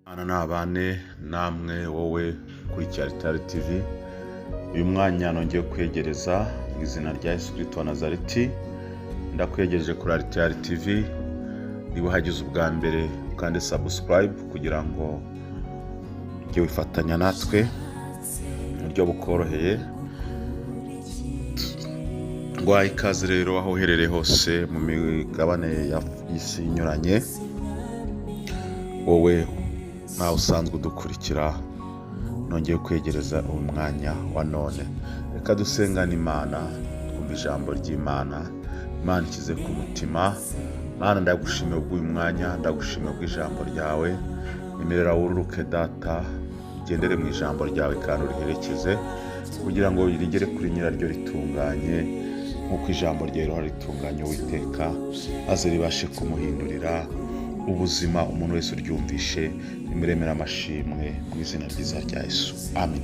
Ana nabane namwe wowe kuri Cyalitari TV. Uyu mwanya nongeye kwegereza mu izina rya Yesu Kristo wa Nazareti. Ndakwegereje kuri Cyalitari TV. Niba hagize ubwa mbere kandi subscribe kugira ngo ujye wifatanya natwe mu buryo bukoroheye. Ngwaye ikaze rero aho uherereye hose mu migabane y'isi inyuranye. Wowe nawe usanzwe udukurikira, nongeye kwegereza uyu mwanya wa none. Reka dusengane Imana, twumve ijambo ry'Imana. Imana ikize ku mutima. Mana, ndagushimiye bw'uyu mwanya, ndagushimiye bw'ijambo ryawe. Imerera wururuke Data, ugendere mu ijambo ryawe kandi uriherekeze kugira ngo rigere kuri nyiraryo ritunganye nk'uko ijambo ryawe ritunganye Uwiteka, maze ribashe kumuhindurira ubuzima umuntu wese uryumvishe. Imiremera amashimwe mu izina ryiza rya Yesu, amen.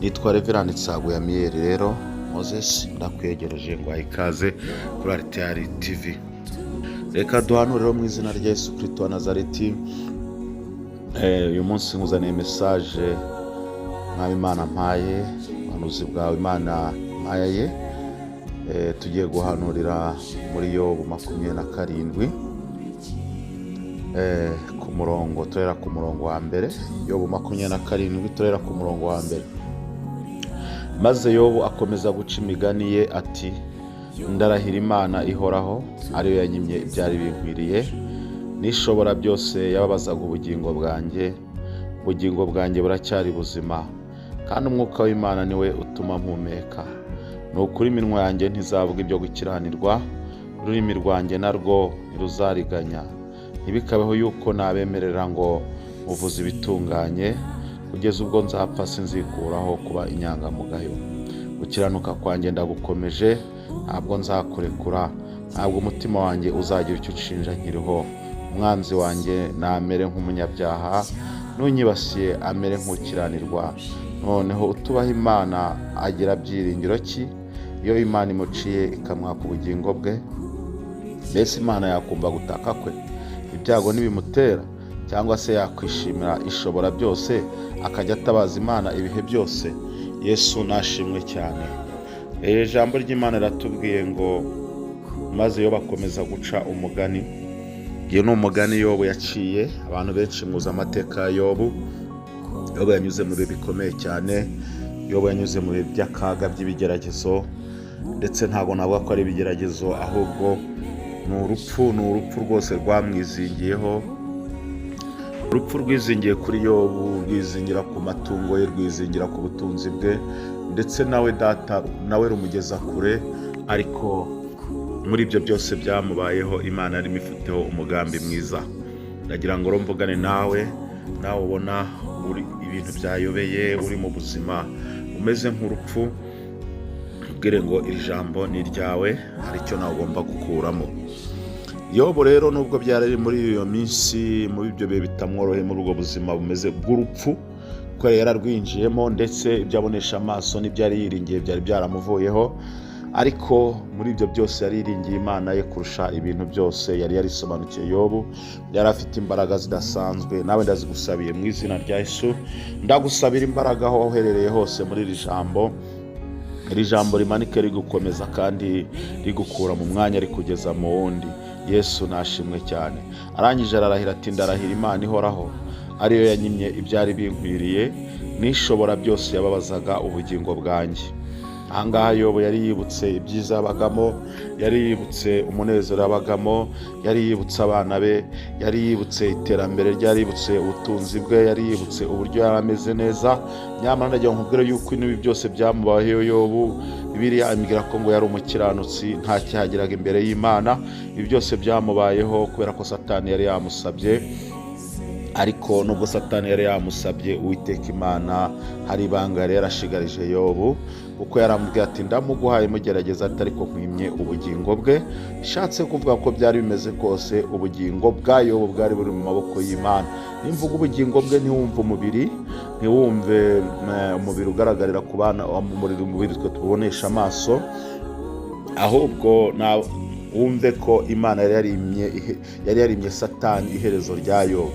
Nitwa Reverend Nsaguyamiyeri rero Moses, ndakwegereje ngo ikaze kuri Cyalitari TV. Reka duhanure mu izina rya Yesu Kristo wa Nazareti. Uyu munsi nkuzaniye message Imana mpaye, ubuhanuzi bwawe Imana mpaye. Tugiye guhanurira muri Yobu 27 ku murongo, turera ku murongo wa mbere. Yobu 27 turera ku murongo wa mbere. Maze Yobu akomeza guca imigani ye ati, ndarahira Imana ihoraho, ariyo yanyimye ibyari binkwiriye, nishobora byose yababazaga ubugingo bwanjye buracyari buzima, kandi umwuka w'Imana niwe utuma mpumeka. Nukuri iminwa yanjye ntizavuga ibyo gukiranirwa, ururimi rwanjye narwo ntiruzariganya. Ntibikabeho yuko nabemerera ngo muvuze ibitunganye, kugeza ubwo nzapfa sinzikuraho kuba inyangamugayo. Gukiranuka kwanjye ndagukomeje, ntabwo nzakurekura, ntabwo umutima wanjye uzagira icyo unshinja nkiriho. Umwanzi wanjye namere nk'umunyabyaha, n'unyibasiye amere nk'ukiranirwa. Noneho utubaha Imana agira byiringiro ki? Iyo Imana imuciye ikamwaka ubugingo bwe, mbese Imana yakumva gutaka kwe? Ibyago nibimutera, cyangwa se yakwishimira ishobora byose akajya atabaza Imana ibihe byose? Yesu nashimwe cyane. Ijambo ry'Imana ratubwiye ngo maze Yobu bakomeza guca umugani. Iyo ni umugani Yobu yaciye. Abantu benshi muzi amateka ya Yobu. Yobu yanyuze mu bihe bikomeye cyane. Yobu yanyuze mu bihe by'akaga by'ibigeragezo, ndetse ntabwo navuga ko ari ibigeragezo, ahubwo ni urupfu rwose rwamwizingiyeho. Urupfu rwizingiye kuri Yobu, rwizingira ku matungo ye, rwizingira ku butunzi bwe, ndetse nawe Data nawe rumugeza kure. Ariko muri ibyo byose byamubayeho, Imana yari imufiteho umugambi mwiza. Ndagira ngo mvugane nawe ubona ibintu byayobeye, uri mu buzima umeze nk'urupfu, ubwire ngo iri jambo ni iryawe, hari icyo nawe ugomba gukuramo. Yobu rero nubwo byari muri iyo minsi, muri ibyo bihe bitamworoheye, muri ubwo buzima bumeze bw'urupfu, ko yararwinjiyemo, ndetse ibyo abonesha amaso n'ibyari yiringiye byari byaramuvuyeho. Ariko muri ibyo byose yariringiye Imana ye kurusha ibintu byose. Yari yarisobanukiye Yobu, yari afite imbaraga zidasanzwe. Nawe ndazigusabiye mu izina rya Yesu. Ndagusabira imbaraga aho uherereye hose muri iri jambo rimanike rigukomeza kandi rigukura mu mwanya rikugeza mu wundi. Yesu nashimwe cyane. Arangije ararahira ati, ndarahira Imana ihoraho, ariyo yanyimye ibyari binkwiriye, nishobora byose yababazaga ubugingo bwanjye. Ahangaha Yobu yari yibutse ibyiza yabagamo, yari yibutse umunezero yabagamo, yari yibutse abana be, yari yibutse iterambere, yari yibutse ubutunzi bwe, yari yibutse uburyo yari ameze neza. Nyamara ndagira ngo nkubwire yuko ibi byose byamubayeho Yobu, Bibiliya imbwira ko ngo yari umukiranutsi, nta cyahagiraga imbere y'Imana. Ibi byose byamubayeho kubera ko Satani yari yamusabye. Ariko nubwo Satani yari yamusabye, Uwiteka Imana hari ibanga yari yarashigarije Yobu, kuko yaramubwiye ati, ndamuguhaye mugerageza, ariko nkwimye ubugingo bwe. Bishatse kuvuga ko byari bimeze kose, ubugingo bwa Yobu bwari buri mu maboko y'Imana. Nimvuga ubugingo bwe, ntiwumve umubiri, ntiwumve umubiri ugaragarira ku bana, umubiri twe tubonesha amaso, ahubwo wumve ko Imana yari yarimye Satani iherezo rya Yobu.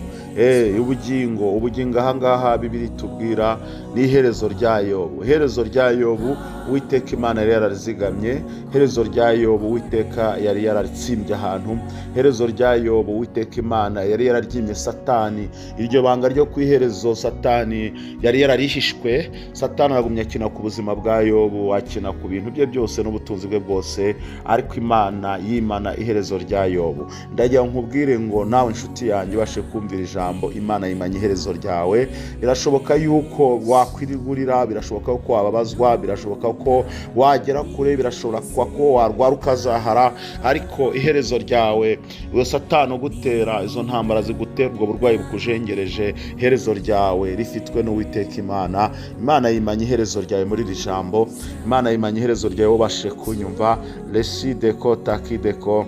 ubugingo ahangaha Bibiri tubwira ni iherezo rya Yobu. Iherezo rya Yobu Uwiteka Imana yari yararizigamye. Iherezo rya Yobu Uwiteka yari yararitsimbye ahantu. Iherezo rya Yobu Uwiteka Imana yari yararyimye Satani. Iryo banga ryo ku iherezo Satani yari yararihishwe. Satani aragumya akina ku buzima bwa Yobu, akina ku bintu bye byose n'ubutunzi bwe bwose, ariko Imana yimana iherezo rya Yobu. Ndagira nkubwire ngo nawe inshuti yanjye ubashe kumvira ijambo, Imana yimanye iherezo ryawe. Birashoboka yuko wakwirigurira, birashoboka ko wababazwa, birashoboka ko wagera kure, birashoboka ko warwara ukazahara, ariko iherezo ryawe uwo Satani ugutera, izo ntambara zigutera, ubwo burwayi bukujengereje, iherezo ryawe rifitwe n'Uwiteka Imana. Imana yimanye iherezo ryawe muri iri jambo. Imana yimanye iherezo ryawe, ubashe kunyumva. Lesideko takideko.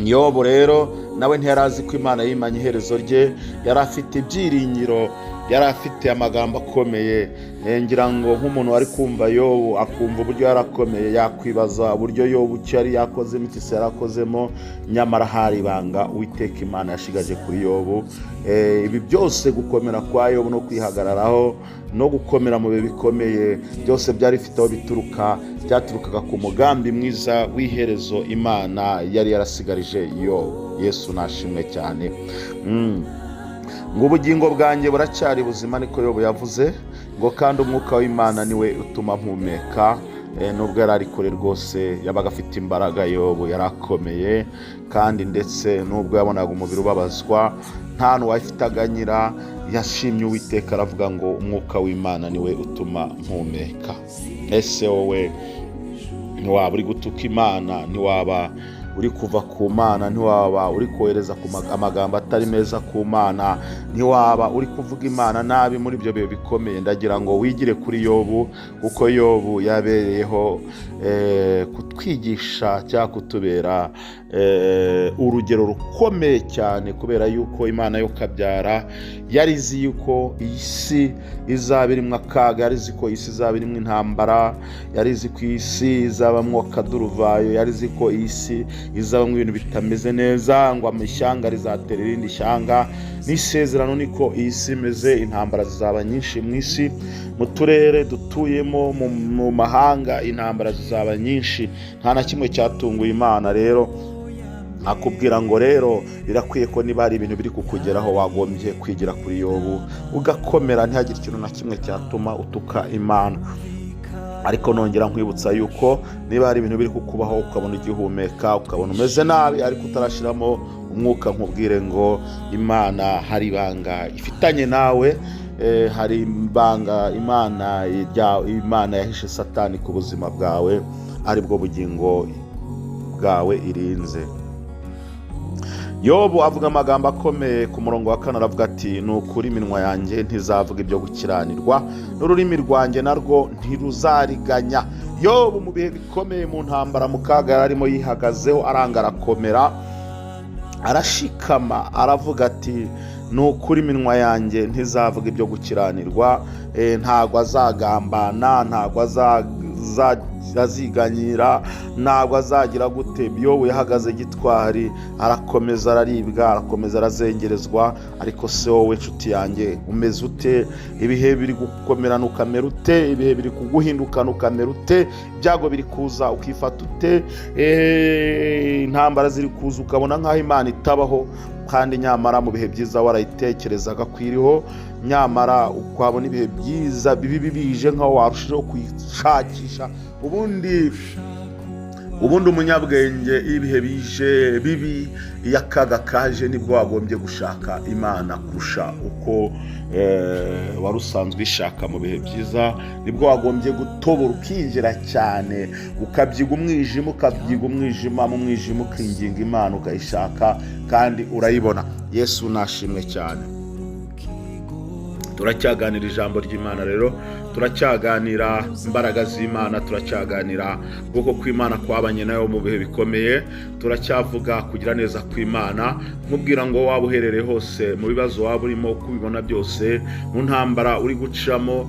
Yobu rero nawe ntiyarazi ko Imana yimanye iherezo rye, yari afite ibyiringiro, yari afite amagambo akomeye. Ngira ngo nk'umuntu wari kumva Yobu akumva uburyo yarakomeye, yakwibaza uburyo Yobu cyari yakozemo iki yarakozemo, nyamara hari ibanga Uwiteka Imana yashigaje kuri Yobu. Ibi byose gukomera kwa Yobu no kwihagararaho no gukomera mu bihe bikomeye byose byari bifite aho bituruka, byaturukaga ku mugambi mwiza w'iherezo Imana yari yarasigarije Yobu. Yesu nashimwe cyane. Ngo ubugingo bwanjye buracyari buzima, niko Yobu yavuze, ngo kandi umwuka w'Imana niwe utuma mpumeka. Nubwo yari ari kure rwose, yabaga afite imbaraga. Yobu yarakomeye, kandi ndetse nubwo yabonaga umubiri ubabazwa, nta n'uwafitaganyira, yashimye Uwiteka aravuga ngo umwuka w'Imana niwe utuma mpumeka. Ese wowe ntiwaba uri gutuka Imana? Ntiwaba uri kuva ku Mana? Ntiwaba uri kohereza amagambo atari meza ku Mana? Ntiwaba uri kuvuga Imana nabi muri ibyo bihe bikomeye? Ndagira ngo wigire kuri Yobu, kuko Yobu yabereyeho kutwigisha cyangwa kutubera urugero rukomeye cyane, kubera yuko Imana yo kabyara yari izi yuko iyi si izaba irimo akaga, yari izi ko isi izaba irimo intambara, yari izi ko isi izabamwo akaduruvayo, yari izi ko isi izabamwo ibintu bitameze neza, ngo amashyanga rizatera irindi shyanga. N'isezerano niko iyi si imeze, intambara zizaba nyinshi mu isi, mu turere dutuyemo, mu mahanga intambara zizaba nyinshi. Nta na kimwe cyatunguye Imana. Rero akubwira ngo rero birakwiye ko niba hari ibintu biri kukugeraho, wagombye kwigira kuri Yobu ugakomera, ntihagire ikintu na kimwe cyatuma utuka Imana. Ariko nongera nkwibutsa yuko niba hari ibintu biri kukubaho, ukabona igihumeka, ukabona umeze nabi, ariko utarashiramo umwuka, nkubwire ngo Imana hari ibanga ifitanye nawe. Hari ibanga Imana yahishe Satani ku buzima bwawe, aribwo bugingo bwawe irinze. Yobu avuga amagambo akomeye ku murongo wa 4, aravuga ati ni ukuri iminwa yanjye ntizavuga ibyo gukiranirwa, n'ururimi rwanjye narwo ntiruzariganya. Yobu mu bihe bikomeye, mu ntambara, mu kaga arimo yihagazeho, aranga arakomera, arashikama, aravuga ati ni ukuri iminwa yanjye ntizavuga ibyo gukiranirwa. Ntabwo azagambana, ntabwo aziganyira, ntabwo azagira gute. Yobu yahagaze gitwari, arakomeza araribwa, arakomeza arazengerezwa. Ariko se wowe nshuti yanjye umeze ute? Ibihe biri gukomerana ukamera ute? Ibihe biri kuguhindukana ukamera ute? Ibyago biri kuza ukifata ute? Intambara ziri kuza ukabona nk'aho Imana itabaho, kandi nyamara mu bihe byiza warayitekerezaga kwiriho, nyamara ukabona ibihe byiza bibi bije nk'aho warushijeho kwishakisha. Ubundi umunyabwenge ibihe bije bibi, yakaga kaje, nibwo wagombye gushaka Imana kurusha uko wari usanzwe ishaka mu bihe byiza. Nibwo wagombye gutobora ukinjira cyane, ukabyiga umwijima, mu mwijima ukinginga Imana, ukayishaka kandi urayibona. Yesu nashimwe cyane. turacyaganira ijambo ry'Imana rero, turacyaganira imbaraga z'Imana, turacyaganira kuko kw'Imana kwabanye nayo mu bihe bikomeye, turacyavuga kugira neza kw'Imana, nkubwira ngo waba uherereye hose mu bibazo waba urimo, kubibona byose, mu ntambara uri gucamo,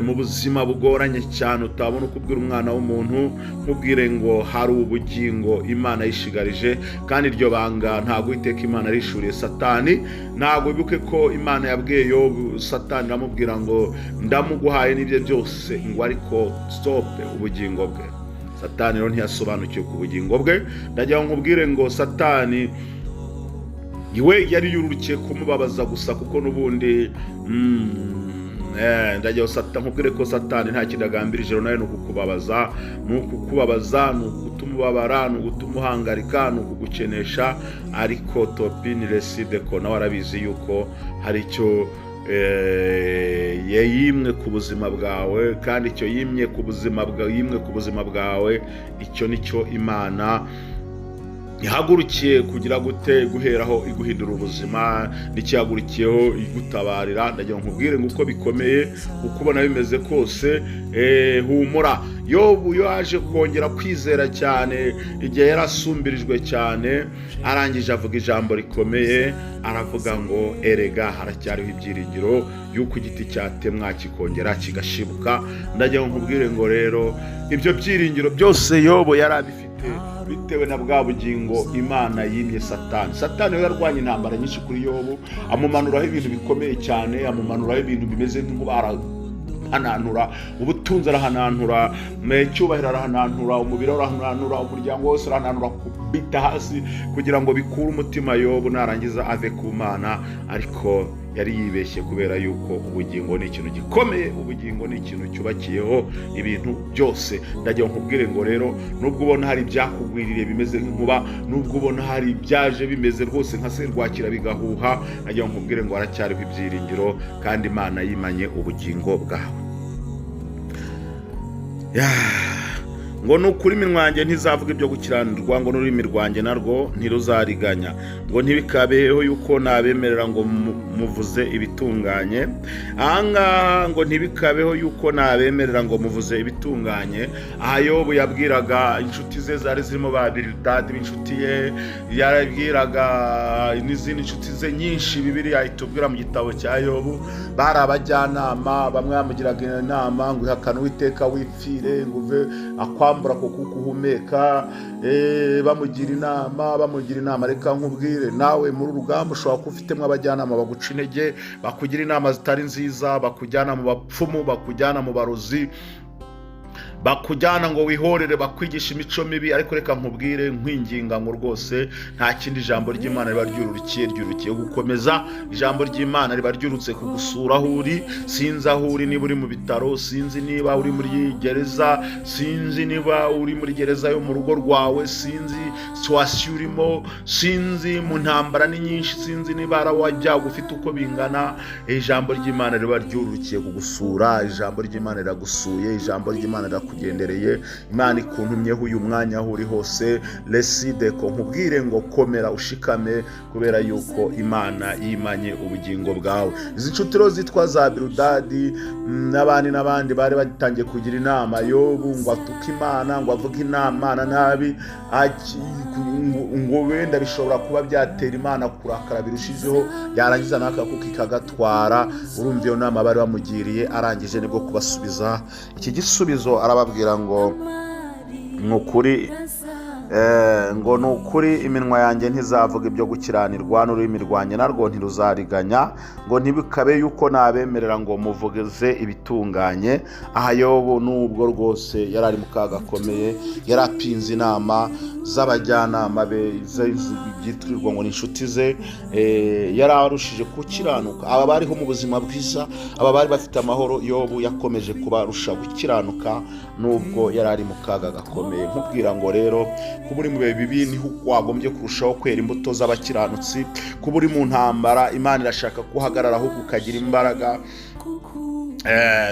mu buzima bugoranye cyane utabona ukubwira umwana w'umuntu, nkubwire ngo hari ubugingo Imana yishigarije, kandi iryo banga ntabwo Uwiteka Imana arishuriye Satani. Ntabwo wibuke ko Imana yabwiye Yobu, Satani aramubwira ngo ndamuguhaye n'ibyo byose, ngo ariko stop ubugingo bwe. Satani rero ntiyasobanukiwe ku bugingo bwe. Ndagira ngo nkubwire ngo Satani iwe yari yurukiye kumubabaza gusa, kuko n'ubundi ndagira nkubwire ko Satani nta kidagambirije nawe ni ukukubabaza, ni ugutuma ubabara, ni ugutuma uhangarika, ni ukugukenesha. Ariko Topini Reside ko nawe arabizi yuko hari icyo yimwe ku buzima bwawe, kandi icyo yimye ku buzima bwawe, icyo nicyo Imana ihagurukiye kugira gute guheraho iguhindura ubuzima, n'ikihagurukiyeho igutabarira. Ndagira ngo nkubwire ngo uko bikomeye, uko ubona bimeze kose, humura. Yobu yaje kongera kwizera cyane igihe yarasumbirijwe cyane, arangije avuga ijambo rikomeye, aravuga ngo erega haracyariho ibyiringiro yuko igiti cyatemwa kikongera kigashibuka. Ndagira ngo nkubwire ngo rero ibyo byiringiro byose Yobu yari abifite bitewe na bwa bugingo Imana yimye Satani. Satani we yarwanya intambara nyinshi kuri Yobu, amumanuraho ibintu bikomeye cyane, amumanuraho ibintu bimeze nk'ubara, hananura ubutunzi arahananura, cyubahiro arahananura, umubiri arahananura, umuryango wose arahananura, kubita hasi kugira ngo bikure umutima Yobu narangiza ave ku Mana. Ariko yari yibeshye, kubera yuko ubugingo ni ikintu gikomeye, ubugingo ni ikintu cyubakiyeho ibintu byose. Ndagira ngo nkubwire ngo rero, nubwo ubona hari ibyakugwiririye bimeze nk'inkuba, nubwo ubona hari ibyaje bimeze rwose nka serwakira bigahuha, ndagira ngo nkubwire ngo haracyariho ibyiringiro, kandi Imana yimanye ubugingo bwawe. ngo nukuri iminwa yanjye ntizavuga ibyo gukiranirwa, ngo n'ururimi rwanjye narwo ntiruzariganya, ngo ntibikabeho yuko nabemerera ngo muvuze ibitunganye. Ahangaha ngo ntibikabeho yuko nabemerera ngo muvuze ibitunganye. Aha Yobu yabwiraga inshuti ze zari zirimo ba Bildadi b'inshuti ye, yarabwiraga n'izindi nshuti ze nyinshi Bibiliya itubwira mu gitabo cya Yobu, bari abajyanama. Bamwe bamugiraga inama ngo ihakane Uwiteka wipfire, ngo uve akwambura ko kukuhumeka, bamugira inama. Reka nkubwire nawe muri urugamba ushobora kuba ufitemo abajyanama baguca intege, bakugira inama zitari nziza, bakujyana mu bapfumu, bakujyana mu barozi, bakujyana ngo wihorere, bakwigisha imico mibi. Ariko reka nkubwire nkwinginga ngo rwose nta kindi jambo ry'Imana riba ryurukiye gukomeza. Ijambo ry'Imana riba ryurutse kugusura aho uri. Sinzi aho uri, niba uri mu bitaro, sinzi niba uri muri gereza, sinzi niba uri muri gereza yo mu rugo rwawe, sinzi situasiyo urimo, sinzi mu ntambara ni nyinshi, sinzi niba hari wajyaga ufite uko bingana. Ijambo ry'Imana riba ryurukiye kugusura, ijambo ry'Imana riragusuye, ijambo ry'Imana kugendereye. Imana ikuntumyeho uyu mwanya aho uri hose. Reside ko nkubwire ngo komera ushikame, kubera yuko Imana yimanye ubugingo bwawe. Izi nshuti rero zitwa za Bildadi n'abandi bari batangiye kugira inama Yobu ngo atuke Imana, ngo avuge Imana nabi, ngo wenda bishobora kuba byatera Imana kurakara birushijeho, yarangiza n'akakuko ikagatwara. Urumva iyo nama bari bamugiriye, arangije nibwo kubasubiza iki gisubizo. Arababwira ngo nukuri iminwa yanjye ntizavuga ibyo gukiranirwa, n'ururimi rwanjye narwo ntiruzariganya, ngo ntibikabe yuko nabemerera ngo muvuze ibitunganye. Aha Yobu nubwo rwose yari ari mu kaga gakomeye, yari apinze inama z'abajyanama be byitwirirwa ngo ni inshuti ze, yari arushije gukiranuka. Aba bariho mu buzima bwiza, aba bari bafite amahoro. Yobu yakomeje kubarusha gukiranuka nubwo yari ari mu kaga gakomeye. Nkubwira ngo rero kuba uri mu bihe bibi niho wagombye kurushaho kwera imbuto z'abakiranutsi. Kuba uri mu ntambara, Imana irashaka kuhagararaho ukagira imbaraga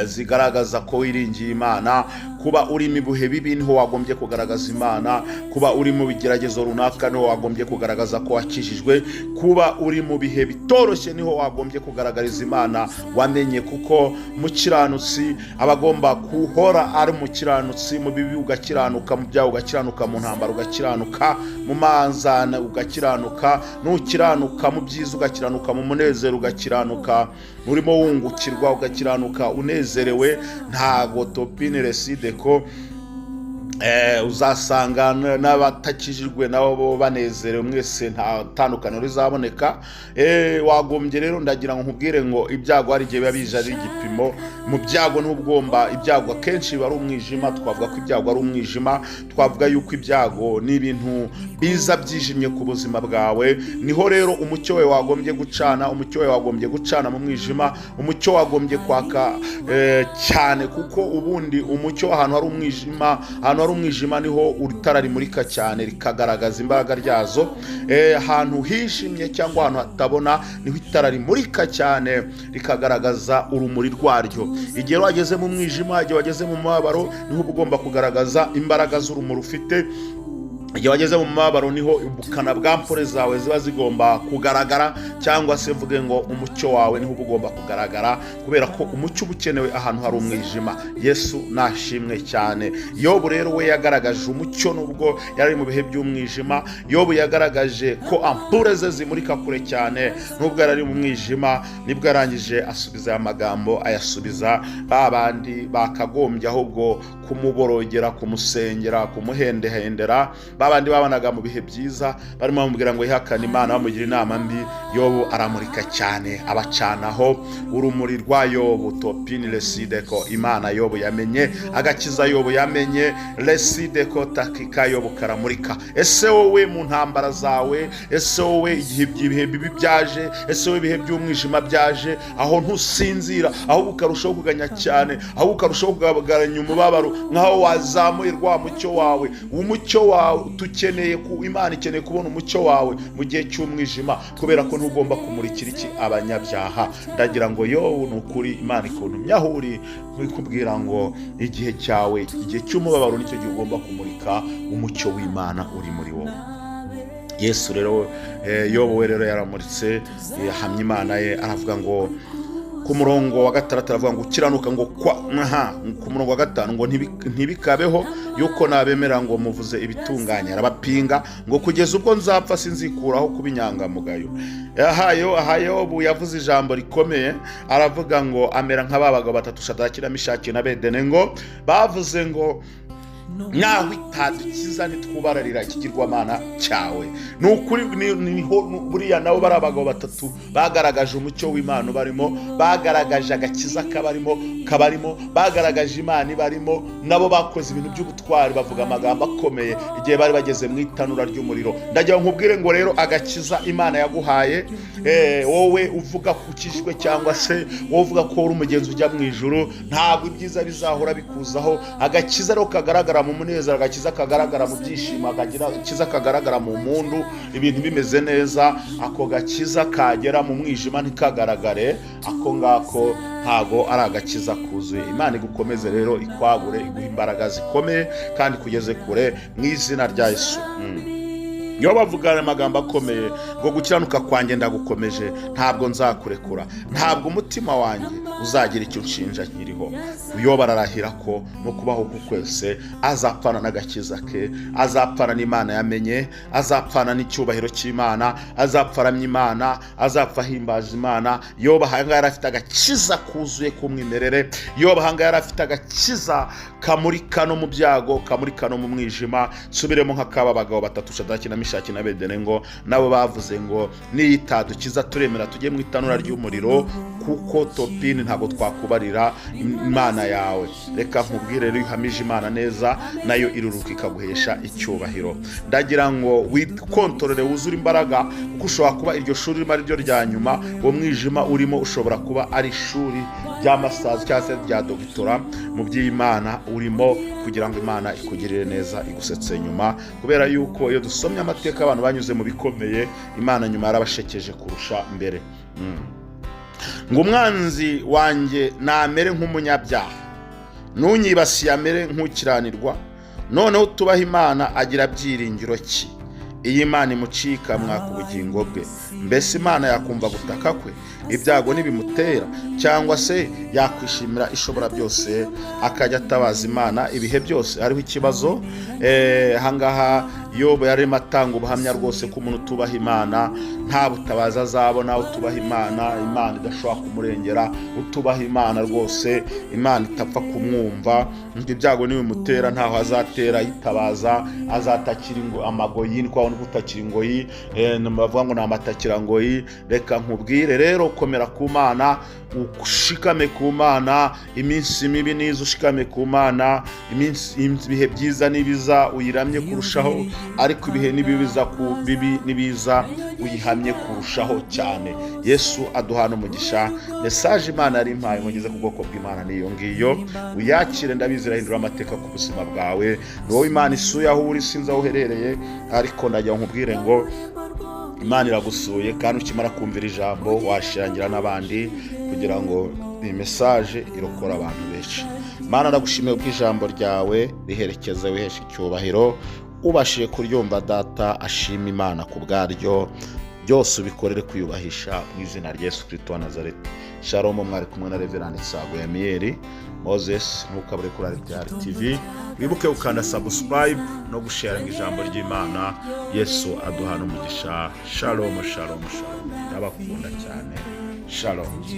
zigaragaza ko wiringiye Imana. kuba uri mu bihe bibi niho wagombye kugaragaza Imana, kuba uri mu bigeragezo runaka niho wagombye kugaragaza ko wakijijwe, kuba uri mu bihe bitoroshye niho wagombye kugaragariza Imana wamenye, kuko mukiranutsi abagomba kuhora ari mukiranutsi, mu bibi ugakiranuka, mu byaha ugakiranuka, mu ntambara ugakiranuka, mu manzana ugakiranuka, nukiranuka mu byiza ugakiranuka, mu munezero ugakiranuka, urimo wungukirwa ugakiranuka unezerewe. Ntago Topine Resideko uzasanga n'abatakijijwe nabo banezerewe, mwese nta tandukaniro rizaboneka. Wagombye rero ndagira ngo nkubwire ngo ibyago hari igihe biba bije ari igipimo. Mu byago n'ubwomba ibyago akenshi biba ari umwijima. Twavuga ko ibyago ari umwijima, twavuga yuko ibyago ni ibintu biza byijimye ku buzima bwawe. Niho rero umucyo we wagombye gucana, umucyo we wagombye gucana mu mwijima, umucyo wagombye kwaka cyane, kuko ubundi umucyo ahantu hari umwijima, ahantu umwijima niho urutara rimurika cyane rikagaragaza imbaraga ryazo. Ahantu hishimye cyangwa ahantu hatabona niho itara rimurika cyane rikagaragaza urumuri rwaryo. Igihe wageze mu mwijima, igihe wageze mu mabaro, niho ugomba kugaragaza imbaraga z'urumuri ufite. Igihe wageze mu mabaro niho ubukana bwa mpore zawe ziba zigomba kugaragara, cyangwa se mvuge ngo umucyo wawe niho ugomba kugaragara, kubera ko umucyo ubukenewe ahantu hari umwijima. Yesu nashimwe cyane. Yobu rero we yagaragaje umucyo nubwo yari mu bihe by'umwijima. Yobu yagaragaje ko ampure ze zimurika kure cyane nubwo yari mu mwijima. Nibwo yarangije asubiza aya magambo, ayasubiza babandi bakagombye ahubwo kumuborogera, kumusengera, kumuhendehendera, babandi babanaga mu bihe byiza barimo bamubwira ngo yihakane Imana, bamugira inama mbi. Yobu aramurika cyane, abacanaho urumuri rwa Yobu. Topine Resideko, Imana Yobu yamenye, agakiza Yobu yamenye. Resideko takika Yobu karamurika. Ese wowe mu ntambara zawe, ese wowe igihe bibi byaje, ese wowe ibihe by'umwijima byaje, aho ntusinzira, aho ukarushaho kuganya cyane, aho ukarushaho kugaraganya umubabaro, nkaho wazamuye rwa mucyo wawe. Umucyo wawe tukeneye ku Imana ikeneye kubona umucyo wawe mu gihe cy'umwijima, kubera ko ntugomba kumurikira iki abanyabyaha. Ndagira ngo Yobu nukuri Imana ikuntumye aho uri, kubwira ngo igihe cyawe, igihe cy'umubabaro nicyo gihe ugomba kumurika umucyo w'Imana uri muri wowe. Yesu rero Yobu we rero yaramuritse, yahamye Imana ye, aravuga ngo ku murongo wa 6 aravuga ngo ukiranuka ngo ku murongo wa 5 ngo ntibikabeho yuko nabemera ngo muvuze ibitunganye. Arabapinga ngo kugeza ubwo nzapfa sinzikuraho kubinyangamugayo. Yobu yavuze ijambo rikomeye, aravuga ngo amera nk'ababagabo batatu, Shadaraki na Meshaki na Abedenego, bavuze ngo nawe itadukiza nitwubararira ikigirwamana cyawe. Nukuri niho buriya nabo bari abagabo batatu bagaragaje umucyo w'Imana barimo, bagaragaje agakiza kabarimo, bagaragaje Imana barimo, nabo bakoze ibintu by'ubutwari, bavuga amagambo akomeye igihe bari bageze mu itanura ry'umuriro. Ndagira nkubwire ngo rero agakiza Imana yaguhaye, wowe uvuga kukijwe cyangwa se wowe uvuga ko uri umugenzi ujya mu ijuru, ntabwo ibyiza bizahora bikuzaho. Agakiza rero kagaragara mu munezero, agakiza kagaragara mu byishimo, agakiza kagaragara mu mpundu, ibintu bimeze neza. Ako gakiza kagera mu mwijima ntikagaragare, ako ngako ntago ari agakiza kuzuye. Imana igukomeze rero, ikwagure, iguha imbaraga zikomeye kandi kugeze kure mu izina rya Yesu. Yo bavugana amagambo akomeye ngo gukiranuka kwanjye ndagukomeje, ntabwo nzakurekura, ntabwo umutima wanjye uzagira icyo nshinja nkiriho. Yo bararahira ko mu kubaho kwese azapfana n'agakiza ke, azapfana n'Imana yamenye, azapfana n'icyubahiro cy'Imana, azapfaramya Imana, azapfa himbaza Imana. Yo bahanga yarafite agakiza kuzuye kumwimerere, yo bahanga yarafite agakiza kamurika no mu byago, kamurika no mu mwijima. Subiremo nk'akaba abagabo batatu, Shadaraki na Meshaki na Abedenego, nabo bavuze ngo niyitadukiza turemera tujye mu itanura ry'umuriro, kuko Topine ntabwo twakubarira Imana yawe. Reka nkubwire rero, ihamije Imana neza nayo iruruka ikaguhesha icyubahiro. Ndagira ngo wikontorore, wuzure imbaraga, kuko ushobora kuba iryo shuri rimwe ari ryo rya nyuma. Uwo mwijima urimo ushobora kuba ari ishuri rya masazi cyangwa se rya dogitora mu by'Imana urimo, kugira ngo Imana ikugirire neza, igusetse nyuma. Kubera yuko iyo dusomye amateka abantu banyuze mu bikomeye, Imana nyuma yarabashekeje kurusha mbere. ngo umwanzi wanjye namere nk'umunyabyaha, n'unyibasiye amere nk'ukiranirwa. Noneho utubaha Imana agira byiringiro ki? Iyi Imana imucika mwaka ubugingo bwe, mbese Imana yakumva gutaka kwe ibyago nibimutera, cyangwa se yakwishimira ishobora byose akajya atabaza Imana ibihe byose? Hariho ikibazo ahangaha Yobu yarimo atanga ubuhamya rwose ko umuntu utubaha Imana nta butabaza azabona, utubaha Imana Imana idashobora kumurengera, utubaha Imana rwose Imana itapfa kumwumva, ibyago nibimutera ntaho azatera yitabaza, azatakira amagoyi, ni kwa gutakira ingoyi, bavuga ngo ni amatakirangoyi. Reka nkubwire rero, komera ku Mana, ushikame ku Mana, iminsi mibi nizo ushikame ku Mana, ibihe byiza nibiza uyiramye kurushaho, ariko ibihe nibiza ku bibi nibiza uyihamye kurushaho cyane. Yesu aduhana umugisha. Message Imana yari impaye ngeze ku bwoko bw'Imana niyo ngiyo, uyakire ndabizira hindura amateka ku buzima bwawe. Ni wowe Imana isuye aho uri, sinzi aho uherereye, ariko ndagira nkubwire ngo Imana iragusuye, kandi ukimara kumvira ijambo washirangira n'abandi kugira ngo iyi message irokora abantu benshi. Imana ndagushimiye ubw'ijambo ryawe riherekeza wihesha icyubahiro, ubashije kuryumva data, ashima Imana ku bwaryo, byose ubikorere kwiyubahisha mu izina rya Yesu Kristo wa Nazareti. Shalom, mwari kumwe na Reverend Saguyamiyeri Moses, ntukabure kuri RTR TV, wibuke ukanda subscribe no gushare ijambo ry'Imana. Yesu aduhana umugisha. Shalom, shalom, shalom. Ndabakunda cyane. Shalom.